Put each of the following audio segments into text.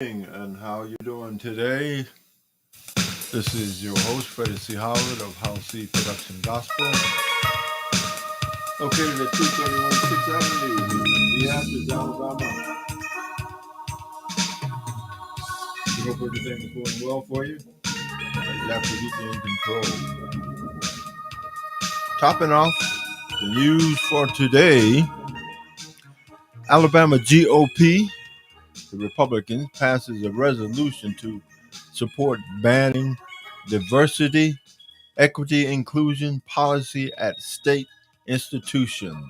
And how you doing today? This is your host, Freddie C. of Howcee Production Gospel, located at 231 6th Avenue in Beatrice, Alabama. We hope everything is going well for you. You absolutely in control. Topping off the news for today, Alabama GOP, the Republicans, passes a resolution to support banning diversity, equity, inclusion policy at state institutions.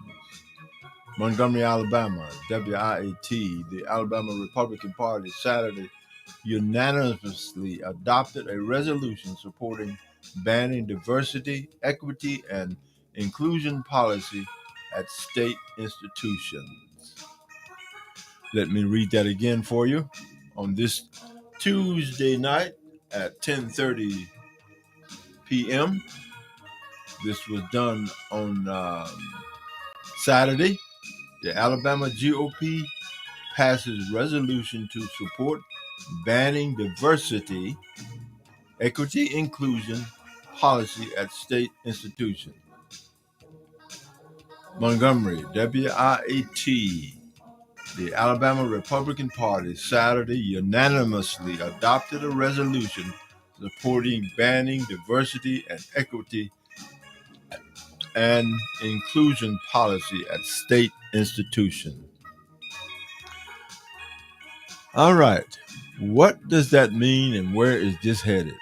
Montgomery, Alabama, WIAT, the Alabama Republican Party Saturday unanimously adopted a resolution supporting banning diversity, equity, and inclusion policy at state institutions. Let me read that again for you. On this Tuesday night at 10:30 p.m., this was done on Saturday. The Alabama GOP passes resolution to support banning diversity, equity, inclusion policy at state institutions. Montgomery, WIAT, the Alabama Republican Party Saturday unanimously adopted a resolution supporting banning diversity and equity and inclusion policy at state institutions. All right, what does that mean and where is this headed?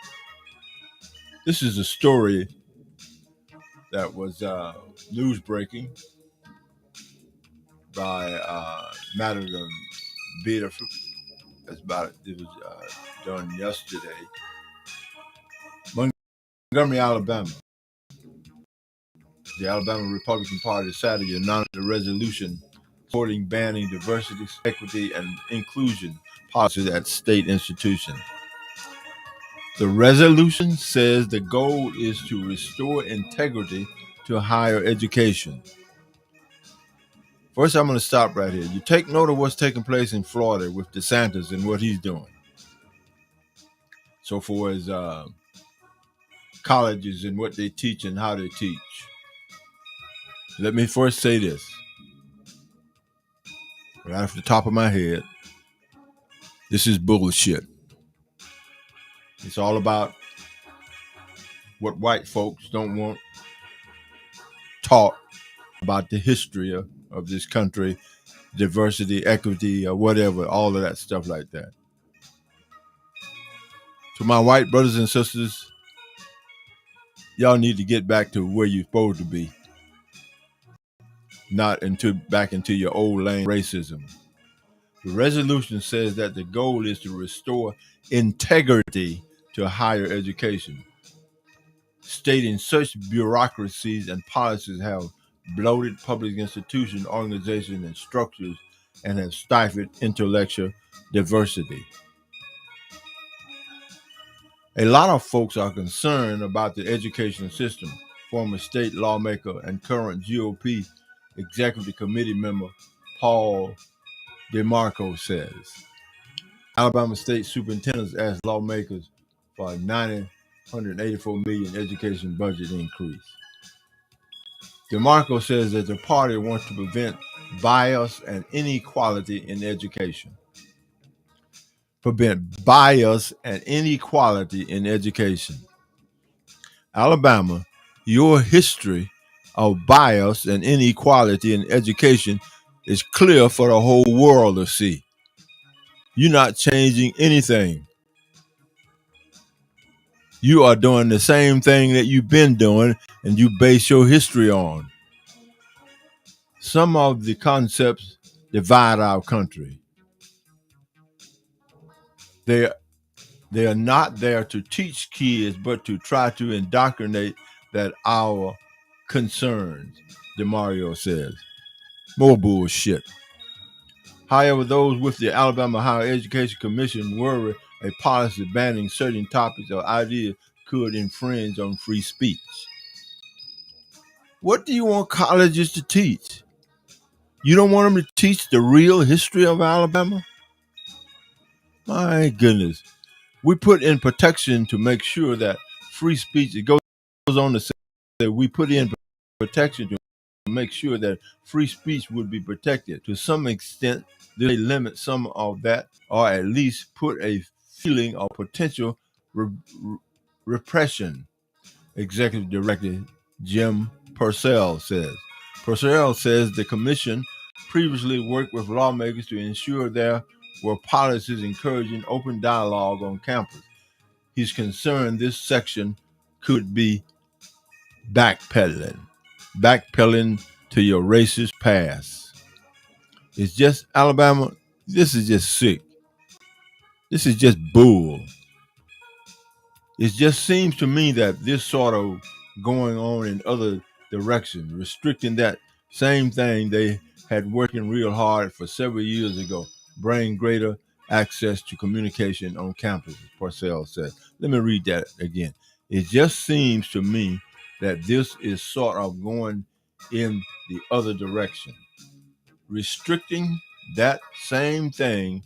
This is a story that was news breaking by Madam Beatrice. It was done yesterday. Montgomery, Alabama. The Alabama Republican Party Saturday announced a resolution supporting banning diversity, equity, and inclusion policies at state institutions. The resolution says the goal is to restore integrity to higher education. First, I'm going to stop right here. You take note of what's taking place in Florida with DeSantis and what he's doing. So for his colleges and what they teach and how they teach. Let me first say this. Right off the top of my head, this is bullshit. It's all about what white folks don't want taught about the history of this country, diversity, equity, or whatever, all of that stuff like that. To my white brothers and sisters, y'all need to get back to where you're supposed to be, not back into your old lane racism. The resolution says that the goal is to restore integrity to higher education, stating such bureaucracies and policies have bloated public institutions, organizations, and structures and have stifled intellectual diversity. A lot of folks are concerned about the education system, former state lawmaker and current GOP Executive Committee member Paul DeMarco says. Alabama State Superintendents asked lawmakers for a $984 million education budget increase. DeMarco says that the party wants to prevent bias and inequality in education. Prevent bias and inequality in education. Alabama, your history of bias and inequality in education is clear for the whole world to see. You're not changing anything. You are doing the same thing that you've been doing and you base your history on. Some of the concepts divide our country. They are not there to teach kids, but to try to indoctrinate that our concerns, DeMario says. More bullshit. However, those with the Alabama Higher Education Commission worry a policy banning certain topics or ideas could infringe on free speech. What do you want colleges to teach? You don't want them to teach the real history of Alabama? My goodness. We put in protection to make sure that free speech, it goes on to say that we put in protection to make sure that free speech would be protected. To some extent, they limit some of that, or at least put a feeling of potential repression. Executive Director Jim Purcell says. Purcell says the commission previously worked with lawmakers to ensure there were policies encouraging open dialogue on campus. He's concerned this section could be backpedaling to your racist past. It's just Alabama. This is just sick. This is just bull. It just seems to me that this sort of going on in other directions, restricting that same thing they had working real hard for several years ago, bring greater access to communication on campuses, Purcell said. Let me read that again. It just seems to me that this is sort of going in the other direction, restricting that same thing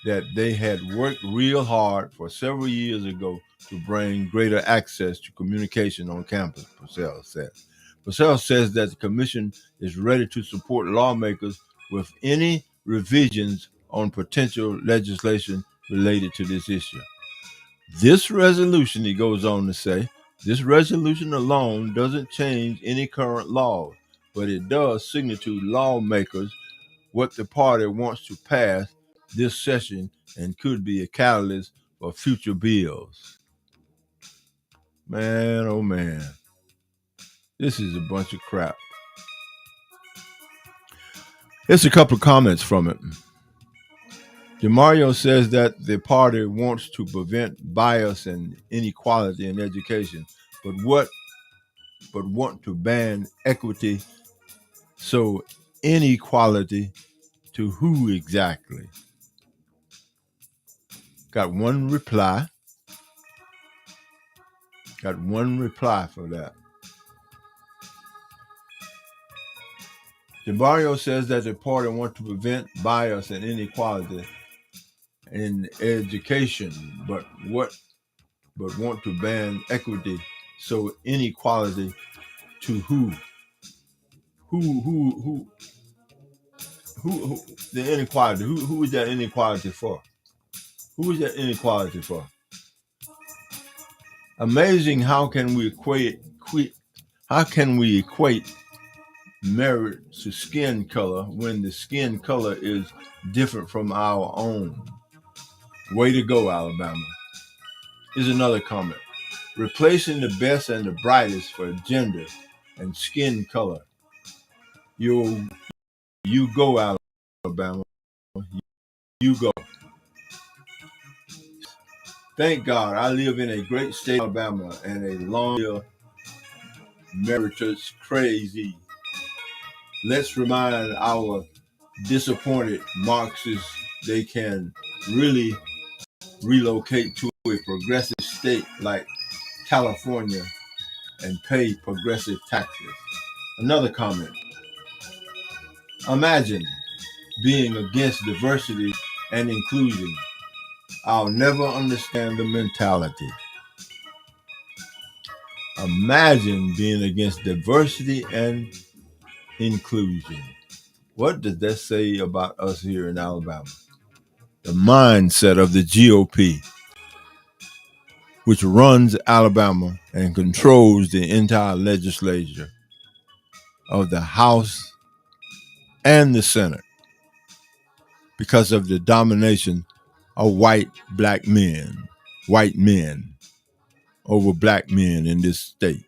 that they had worked real hard for several years ago to bring greater access to communication on campus, Purcell said. Purcell says that the commission is ready to support lawmakers with any revisions on potential legislation related to this issue. This resolution, he goes on to say, this resolution alone doesn't change any current laws, but it does signal to lawmakers what the party wants to pass this session and could be a catalyst for future bills. Man, oh man. This is a bunch of crap. Here's a couple of comments from it. DeMario says that the party wants to prevent bias and inequality in education, but want to ban equity. So inequality to who exactly? Got one reply for that. DeMario says that the party wants to prevent bias and inequality in education, but want to ban equity. So inequality to who? Who the inequality? Who is that inequality for? Who is that inequality for? Amazing how can we equate merit to skin color when the skin color is different from our own. Way to go, Alabama. Here's another comment. Replacing the best and the brightest for gender and skin color. You go, Alabama. You go. Thank God I live in a great state, Alabama, and a long meritorious crazy. Let's remind our disappointed Marxists they can really relocate to a progressive state like California and pay progressive taxes. Another comment. Imagine being against diversity and inclusion. I'll never understand the mentality. Imagine being against diversity and inclusion. What does that say about us here in Alabama? The mindset of the GOP, which runs Alabama and controls the entire legislature of the House and the Senate because of the domination of white men over black men in this state.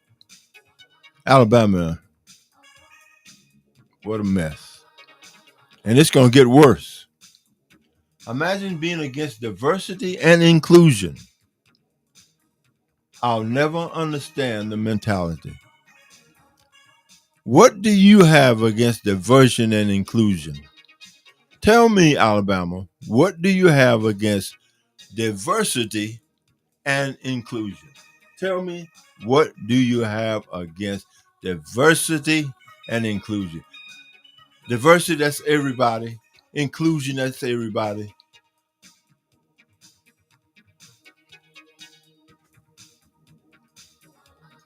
Alabama, what a mess. And it's going to get worse. Imagine being against diversity and inclusion. I'll never understand the mentality. What do you have against diversity and inclusion? Tell me, Alabama, what do you have against diversity and inclusion? Tell me, what do you have against diversity and inclusion? Diversity, that's everybody. Inclusion, that's everybody.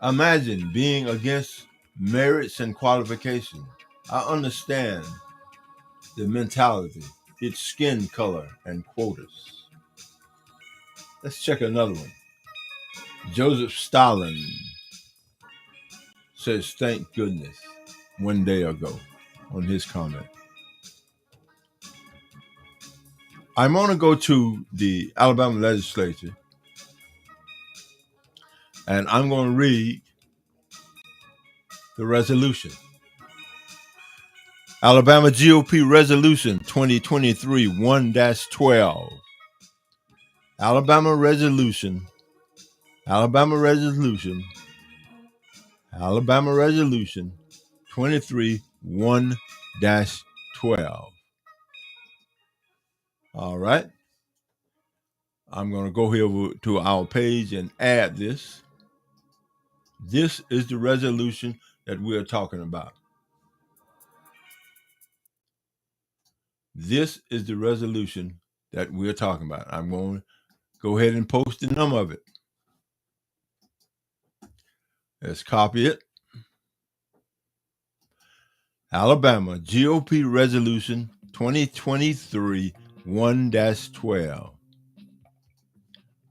Imagine being against merits and qualifications. I understand the mentality, its skin color, and quotas. Let's check another one. Joseph Stalin says, thank goodness, one day ago on his comment. I'm going to go to the Alabama legislature and I'm going to read the resolution. Alabama GOP Resolution 2023 1-12. Alabama Resolution 23 1-12. All right. I'm going to go here to our page and add this. This is the resolution that we're talking about. This is the resolution that we're talking about. I'm going to go ahead and post the number of it. Let's copy it. Alabama GOP Resolution 2023 1-12.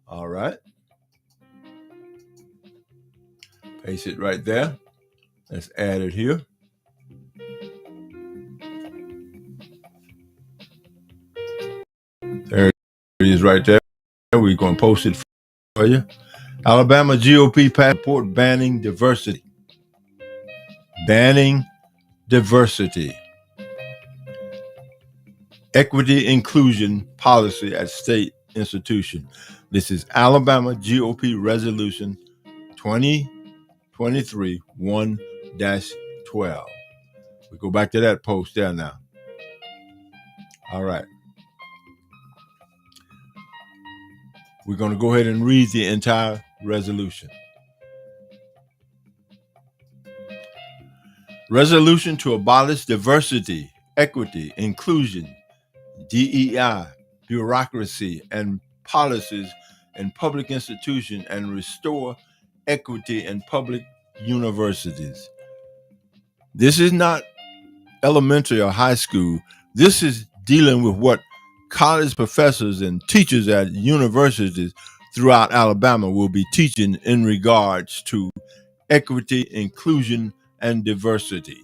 All right. Paste it right there. Let's add it here. There it is right there. We're going to post it for you. Alabama GOP passport banning diversity. Banning diversity. Equity inclusion policy at state institution. This is Alabama GOP Resolution 2023 1-12. We go back to that post there now. All right. We're going to go ahead and read the entire resolution. Resolution to abolish diversity, equity, inclusion, DEI, bureaucracy, and policies in public institutions and restore equity in public universities. This is not elementary or high school. This is dealing with what college professors and teachers at universities throughout Alabama will be teaching in regards to equity, inclusion, and diversity.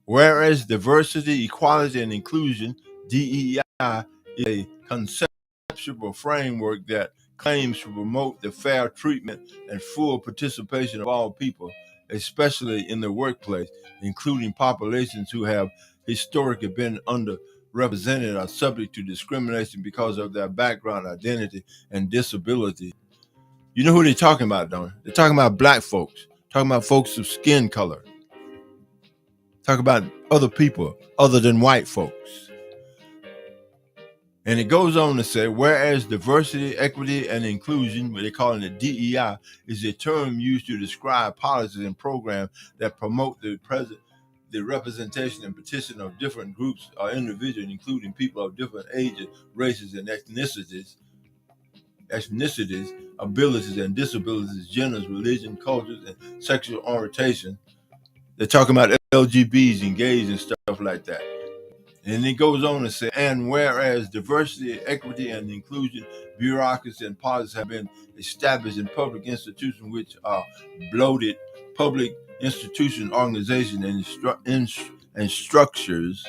Whereas diversity, equality, and inclusion, DEI, is a conceptual framework that claims to promote the fair treatment and full participation of all people, especially in the workplace, including populations who have historically been underrepresented or subject to discrimination because of their background, identity, and disability. You know who they're talking about, don't they? They're talking about black folks, talking about folks of skin color, talk about other people other than white folks. And it goes on to say, whereas diversity, equity, and inclusion, what they call it DEI, is a term used to describe policies and programs that promote the representation and participation of different groups or individuals, including people of different ages, races, and ethnicities, abilities and disabilities, genders, religion, cultures, and sexual orientation. They're talking about LGBTs and gays and stuff like that. And it goes on to say, and whereas diversity, equity, and inclusion, bureaucracy, and policies have been established in public institutions, which are bloated public institution, organization, and structures.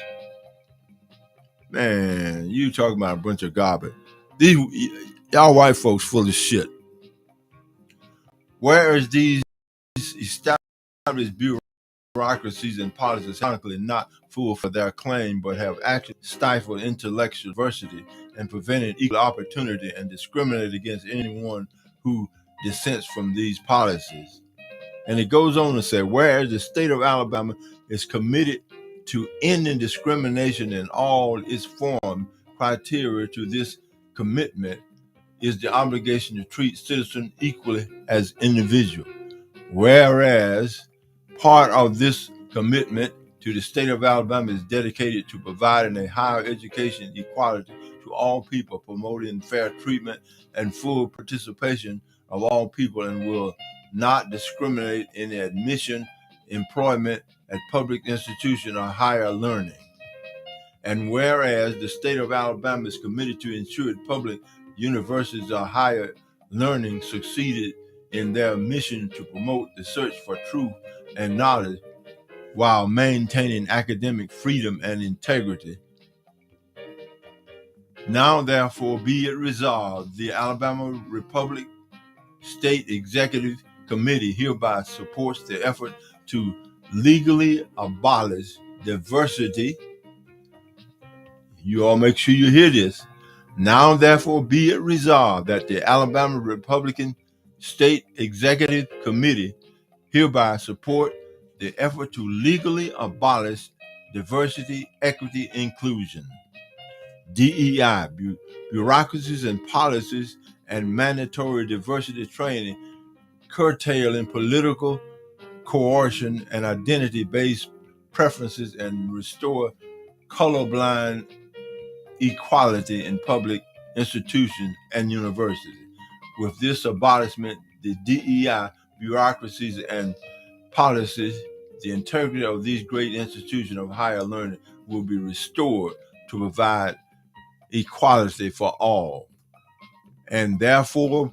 Man, you talking about a bunch of garbage. Y'all white folks full of shit. Whereas these established bureaucracies and policies technically not full for their claim, but have actually stifled intellectual diversity and prevented equal opportunity and discriminated against anyone who dissents from these policies. And it goes on to say, whereas the state of Alabama is committed to ending discrimination in all its forms, criteria to this commitment is the obligation to treat citizens equally as individuals. Whereas part of this commitment to the state of Alabama is dedicated to providing a higher education equality to all people, promoting fair treatment and full participation of all people, and will not discriminate in admission, employment at public institution or higher learning. And whereas the state of Alabama is committed to ensure public universities or higher learning succeeded in their mission to promote the search for truth and knowledge while maintaining academic freedom and integrity. Now, therefore, be it resolved, the Alabama Republic State Executive Committee hereby supports the effort to legally abolish diversity. You all make sure you hear this. Now, therefore, be it resolved that the Alabama Republican State Executive Committee hereby support the effort to legally abolish diversity, equity, inclusion, DEI, bureaucracies and policies, and mandatory diversity training, curtailing political coercion and identity-based preferences, and restore colorblind equality in public institutions and universities. With this abolishment, the DEI, bureaucracies, and policies, the integrity of these great institutions of higher learning will be restored to provide equality for all. And therefore,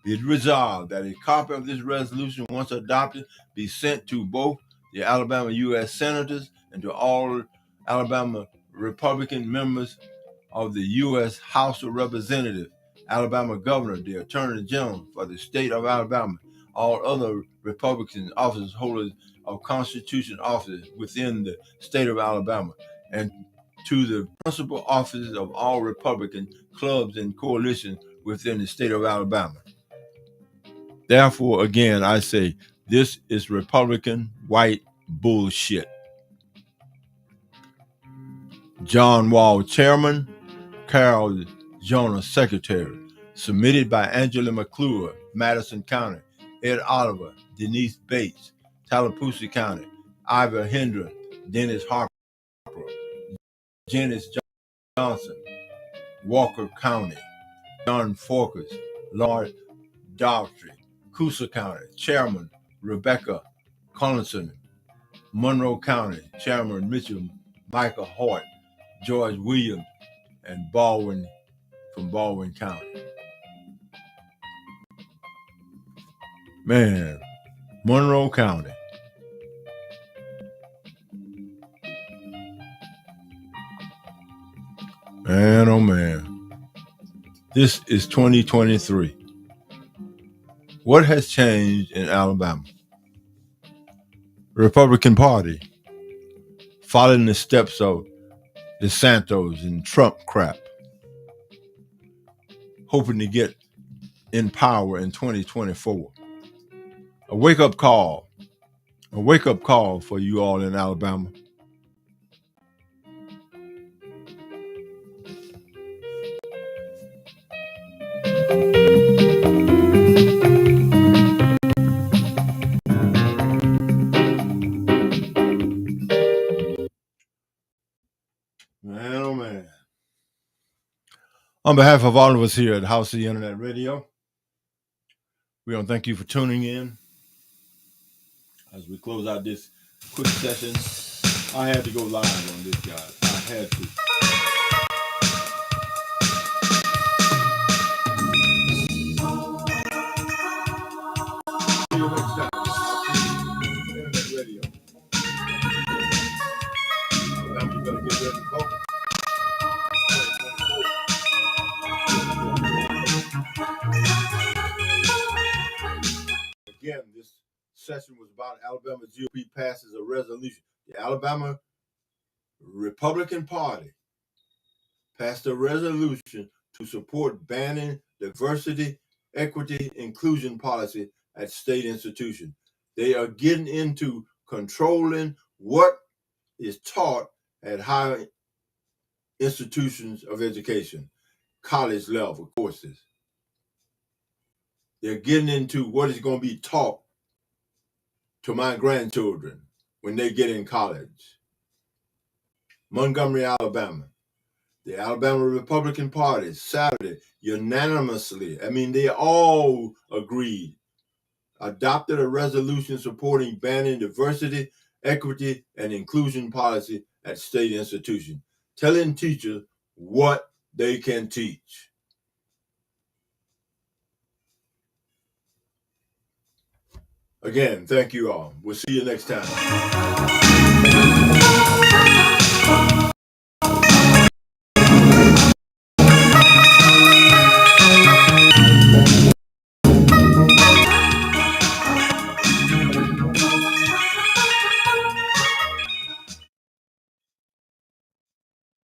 it resolved that a copy of this resolution, once adopted, be sent to both the Alabama U.S. Senators and to all Alabama Republican members of the U.S. House of Representatives, Alabama Governor, the Attorney General for the state of Alabama, all other Republican officers, holders of Constitution offices within the state of Alabama, and to the principal offices of all Republican clubs and coalitions within the state of Alabama. Therefore, again, I say this is Republican white bullshit. John Wall, Chairman. Carol Jonas, Secretary. Submitted by Angela McClure, Madison County. Ed Oliver, Denise Bates, Tallahassee County. Ivor Hendren, Dennis Harper, Janice Johnson, Walker County. John Forkers, Lord Daughtry, Coosa County. Chairman Rebecca Collinson, Monroe County. Chairman Mitchell Michael Hort, George Williams, and Baldwin from Baldwin County. Man, Monroe County. Man, oh man. This is 2023. What has changed in Alabama? The Republican Party, following the steps of DeSantis and Trump crap, hoping to get in power in 2024. A wake-up call for you all in Alabama. Man, oh man. On behalf of all of us here at Howcee Internet Radio, we want to thank you for tuning in. As we close out this quick session, I had to go live on this, guys. I had to. See you next time. Internet Radio. Now you better get ready to vote. Again, this session was about Alabama GOP passes a resolution. The Alabama Republican Party passed a resolution to support banning diversity, equity, inclusion policy at state institutions. They are getting into controlling what is taught at higher institutions of education, college level courses. They're getting into what is going to be taught to my grandchildren when they get in college. Montgomery, Alabama. The Alabama Republican Party, Saturday, unanimously, they all agreed adopted a resolution supporting banning diversity, equity, and inclusion policy at state institutions, telling teachers what they can teach. Again, thank you all. We'll see you next time.